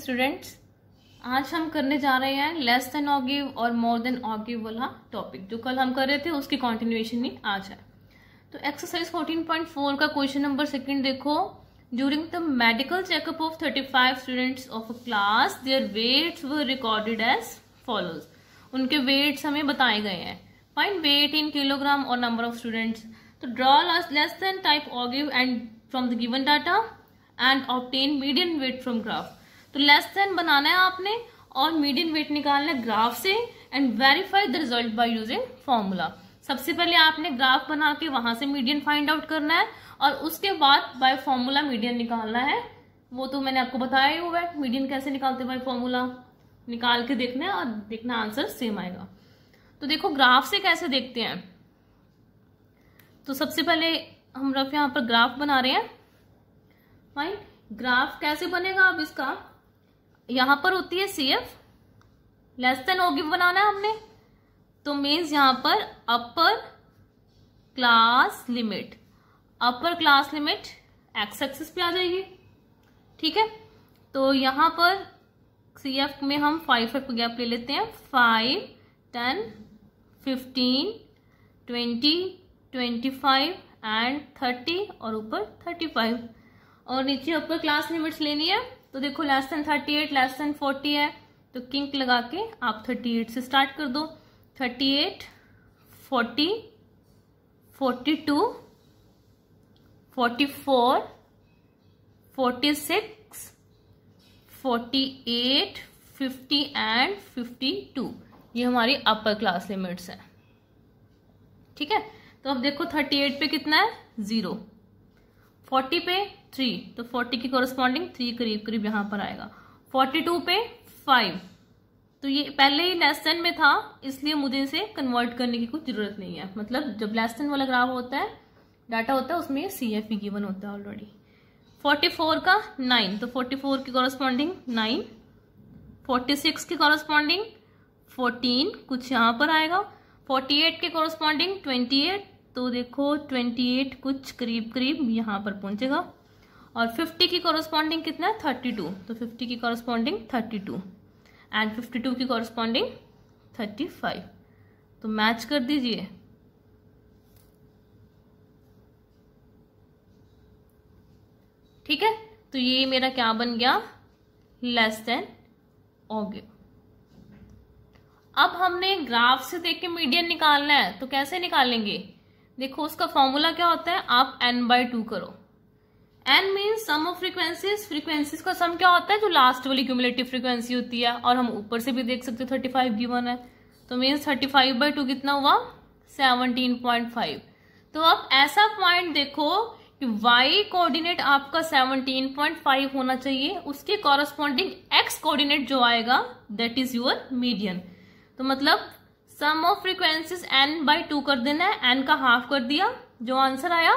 Students, आज हम करने जा रहे हैं लेस देन और गिव और मोर देन और गिव वाला टॉपिक जो कल हम कर रहे थे उसकी कंटिन्यूएशन ही आज है। तो एक्सरसाइज 14.4 का क्वेश्चन नंबर सेकंड देखो। During the medical checkup of 35 students of a class their weights were recorded as follows. उनके वेट्स हमें बताए गए हैं। फाइंड वेट इन किलोग्राम और नंबर ऑफ स्टूडेंट्स। तो draw less than type ogive and from the given data and obtain median weight from graph. तो less than बनाना है आपने और मीडियन वेट निकालना है ग्राफ से and verify the result by using formula. सबसे पहले आपने ग्राफ बना के वहां से मीडियन फाइंड आउट करना है और उसके बाद बाय फॉर्मूला मीडियन निकालना है। वो तो मैंने आपको बताया ही हुआ है, मीडियन कैसे निकालते बाय फॉर्मूला निकाल के देखना है और देखना आंसर सेम आएगा। तो देखो ग्राफ से कैसे देखते हैं। तो सबसे पहले हम रफ यहाँ पर ग्राफ बना रहे हैं। फाइन, ग्राफ कैसे बनेगा अब इसका, यहां पर होती है CF, लेस देन और गिव बनाना है हमने, तो मीन्स यहां पर upper class limit x axis पे आ जाएगी। ठीक है, तो यहां पर CF में हम 5 का गैप ले लेते हैं। 5, 10, 15, 20, 25 एंड 30 और ऊपर 35 और नीचे अपर क्लास लिमिट्स लेनी है। तो देखो लेस देन 38 लेस देन 40 है तो किंक लगा के आप 38 से स्टार्ट कर दो। 38, 40, 42, 44, 46, 48, 50 एंड 52 ये हमारी अपर क्लास लिमिट्स है। ठीक है, तो अब देखो 38 पे कितना है 0, 40 पे 3 तो 40 की कॉरेस्पॉन्डिंग 3 करीब करीब यहां पर आएगा। 42 पे 5 तो ये पहले ही लेस देन में था इसलिए मुझे इसे कन्वर्ट करने की कुछ जरूरत नहीं है। मतलब जब लेस देन वाला ग्राफ होता है डाटा होता है उसमें CF भी गिवन होता है ऑलरेडी। 44 का 9 तो 44 की कॉरेस्पॉन्डिंग 9, 46 की कॉरेस्पॉन्डिंग 14 कुछ यहां पर आएगा, 48 के कॉरेस्पॉन्डिंग 28 तो देखो 28 कुछ करीब करीब यहां पर पहुंचेगा और 50 की कॉरेस्पॉन्डिंग कितना है 32 तो 50 की कॉरेस्पॉन्डिंग 32 एंड 52 की कॉरेस्पॉन्डिंग 35 तो मैच कर दीजिए। ठीक है, तो ये मेरा क्या बन गया लेस देन और गिव। अब हमने ग्राफ से देख के मीडियन निकालना है तो कैसे निकालेंगे। देखो उसका फॉर्मूला क्या होता है, आप n/2 करो। n means sum of frequencies, frequencies का सम क्या होता है जो लास्ट वाली क्यूमुलेटिव फ्रीक्वेंसी होती है और हम ऊपर से भी देख सकते हैं 35 गिवन है तो मीन्स 35/2 कितना हुआ 17.5। तो अब ऐसा पॉइंट देखो कि y कोऑर्डिनेट आपका 17.5 होना चाहिए, उसके कॉरेस्पॉन्डिंग x कोऑर्डिनेट जो आएगा दैट इज योर मीडियन। तो मतलब सम ऑफ फ्रीक्वेंसीज n/2 कर देना है, n का हाफ कर दिया, जो आंसर आया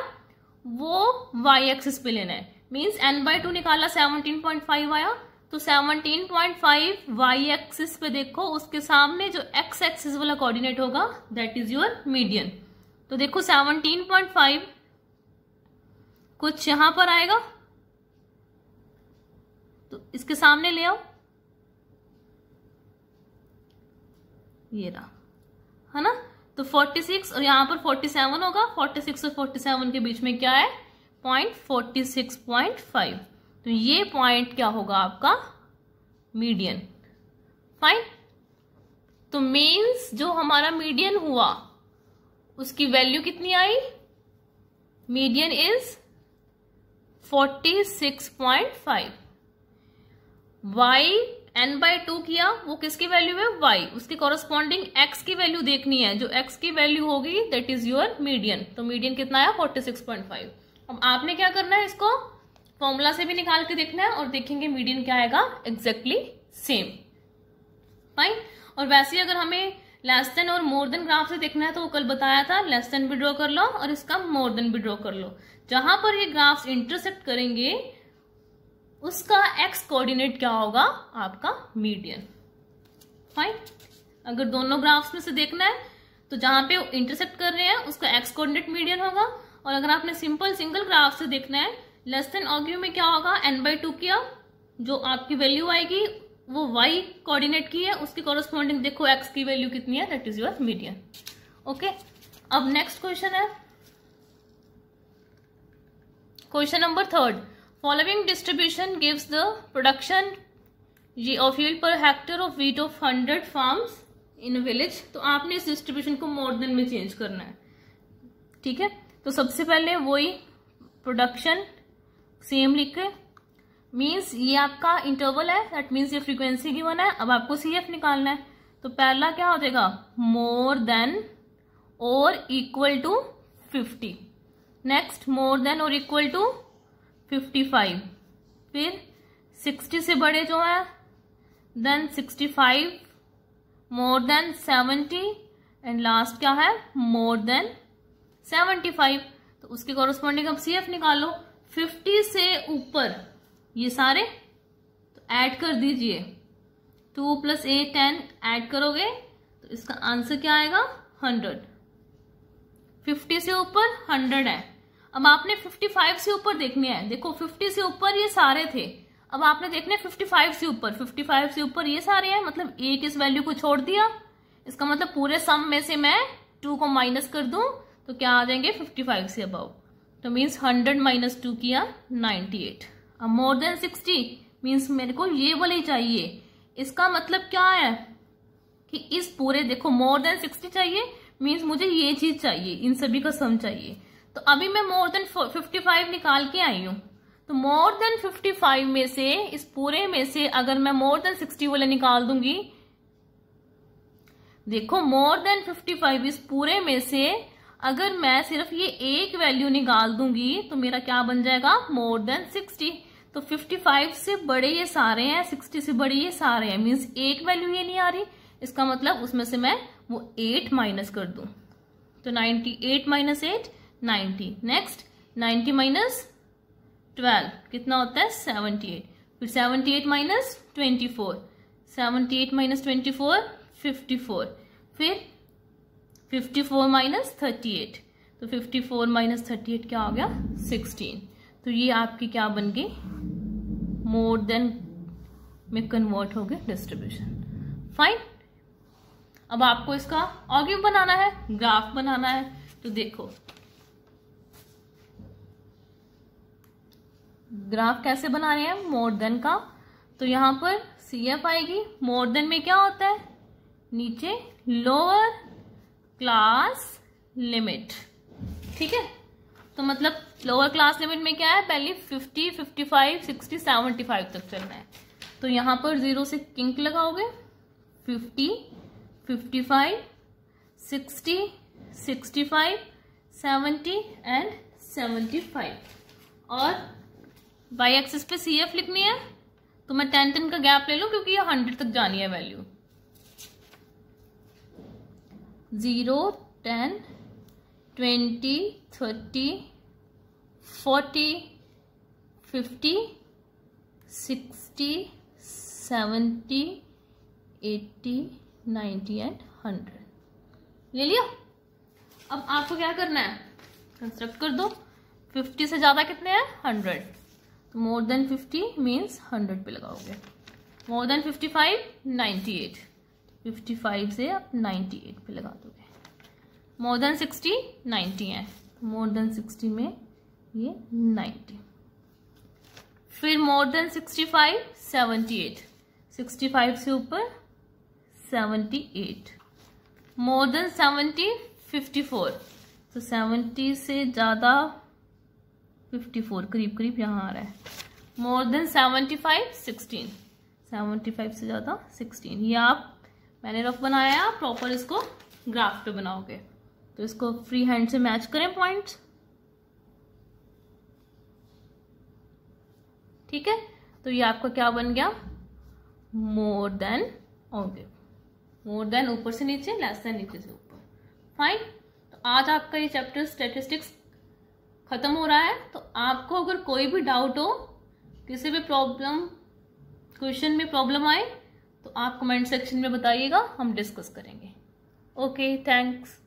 वो y एक्सिस पे लेना है। मींस n/2 निकाला 17.5 आया तो 17.5 y एक्सिस पे देखो उसके सामने जो x एक्सिस वाला कोऑर्डिनेट होगा दैट इज योर मीडियन। तो देखो 17.5 कुछ यहां पर आएगा तो इसके सामने ले आओ, ये रहा है ना। तो 46 और यहाँ पर 47 होगा, 46 और 47 के बीच में क्या है पॉइंट 46.5 तो ये पॉइंट क्या होगा आपका मीडियन। फाइन, तो मीन्स जो हमारा मीडियन हुआ उसकी वैल्यू कितनी आई, मीडियन इज 46.5। y n/2 किया वो किसकी वैल्यू है y, उसके कॉरेस्पॉन्डिंग x की वैल्यू देखनी है, जो x की वैल्यू होगी दैट इज योर मीडियन। तो मीडियन कितना आया 46.5। अब आपने क्या करना है, इसको फॉर्मूला से भी निकाल के देखना है और देखेंगे मीडियन क्या आएगा एग्जैक्टली सेम। फाइन, और वैसे अगर हमें लेस देन और मोर देन ग्राफ से देखना है तो वो कल बताया था लेस देन भी ड्रॉ कर लो और इसका मोर देन भी ड्रॉ कर लो। जहां पर ये ग्राफ्स इंटरसेक्ट करेंगे उसका x कोऑर्डिनेट क्या होगा आपका मीडियन। फाइन, अगर दोनों ग्राफ्स में से देखना है तो जहां पे इंटरसेक्ट कर रहे हैं उसका x कोऑर्डिनेट मीडियन होगा और अगर आपने सिंपल सिंगल ग्राफ से देखना है लेस देन और गिव में क्या होगा n/2 किया जो आपकी वैल्यू आएगी वो y कोऑर्डिनेट की है, उसके कॉरस्पॉन्डिंग देखो x की वैल्यू कितनी है, that is your median. Okay, अब नेक्स्ट क्वेश्चन है question number 3। Following distribution gives the production of yield per hectare of wheat of 100 farms in village. तो आपने इस डिस्ट्रीब्यूशन को मोर देन में चेंज करना है, ठीक है। तो सबसे पहले वही प्रोडक्शन सेम लिखे, मीन्स ये आपका इंटरवल है, दैट मीन्स ये फ्रीक्वेंसी गिवन है। अब आपको CF निकालना है, तो पहला क्या हो जाएगा, मोर देन और equal to 50। Next more than और इक्वल टू 55, फिर 60 से बड़े जो है then 65, more than 70 and last क्या है, मोर देन 75। तो उसके कॉरस्पॉन्डिंग अब CF निकालो। 50 से ऊपर ये सारे तो ऐड कर दीजिए, 2 + 8 10 ऐड करोगे तो इसका आंसर क्या आएगा, 100। 50 से ऊपर 100 है। अब आपने 55 से ऊपर देखने हैं, देखो 50 से ऊपर ये सारे थे, अब आपने देखने 55 से ऊपर, 55 से ऊपर ये सारे हैं, मतलब एक इस वैल्यू को छोड़ दिया, इसका मतलब पूरे सम में से मैं 2 को माइनस कर दूं तो क्या आ जाएंगे 55 से अबव, तो मीन्स 100 - 2 किया 98। अब मोर देन 60 मीन्स मेरे को ये वाले चाहिए, इसका मतलब क्या है कि इस पूरे देखो मोर देन 60 चाहिए, मीन्स मुझे ये चीज चाहिए, इन सभी का सम चाहिए। तो अभी मैं मोर देन 55 निकाल के आई हूं, तो मोर देन 55 में से इस पूरे में से अगर मैं मोर देन 60 वाले निकाल दूंगी, देखो मोर देन 55 इस पूरे में से अगर मैं सिर्फ ये एक वैल्यू निकाल दूंगी तो मेरा क्या बन जाएगा, मोर देन 60। तो 55 से बड़े ये सारे हैं, 60 से बड़े ये सारे हैं, मीन्स एक वैल्यू ये नहीं आ रही, इसका मतलब उसमें से मैं वो 8 माइनस कर दूं, तो 98 - 8 90। नेक्स्ट 90 - 12 कितना होता है, 78। फिर 78 - 24, 78 - 24 54, फिर 54 - 38, तो 54 - 38 क्या हो गया, 16। तो ये आपकी क्या बन गई, मोर देन में कन्वर्ट हो गया डिस्ट्रीब्यूशन। फाइन, अब आपको इसका ऑगिव बनाना है, ग्राफ बनाना है। तो देखो ग्राफ कैसे बना रहे हैं मोर देन का, तो यहां पर CF आएगी। मोर देन में क्या होता है, नीचे लोअर क्लास लिमिट, ठीक है। तो मतलब लोअर क्लास लिमिट में क्या है, पहले 50 55 60 75 तक चलना है। तो यहां पर 0 से किंक लगाओगे, 50 55 60 65 70 एंड 75। और बाई एक्सिस पे CF लिखनी है, तो मैं 10 का गैप ले लूं क्योंकि ये 100 तक जानी है वैल्यू। 0 10 20 30 40 50 60 70 80 90 एंड 100 ले लिया। अब आपको क्या करना है, कंस्ट्रक्ट कर दो। 50 से ज्यादा कितने हैं, 100, तो मोर देन 50 मीन्स 100 पे लगाओगे। मोर देन 55 98, 55 से आप 98 पे लगा दोगे। मोर देन 60 90 है, मोर देन 60 में ये 90। फिर मोर देन 65 78, 65 से ऊपर 78। मोर देन 70 54, तो 70 से ज्यादा 54 करीब करीब यहाँ आ रहा है। मोर देन 75 16, 75 से ज्यादा 16। ये आप मैंने रफ बनाया, आप प्रॉपर इसको ग्राफ पे बनाओगे। तो इसको फ्री हैंड से मैच करें पॉइंट्स, ठीक है। तो ये आपका क्या बन गया, मोर देन ऑगिव। मोर देन ऊपर से नीचे, लेस देन नीचे से ऊपर। फाइन, तो आज आपका ये चैप्टर स्टैटिस्टिक्स खत्म हो रहा है। तो आपको अगर कोई भी डाउट हो, किसी भी प्रॉब्लम क्वेश्चन में प्रॉब्लम आए, तो आप कमेंट सेक्शन में बताइएगा, हम डिस्कस करेंगे। Okay, thanks.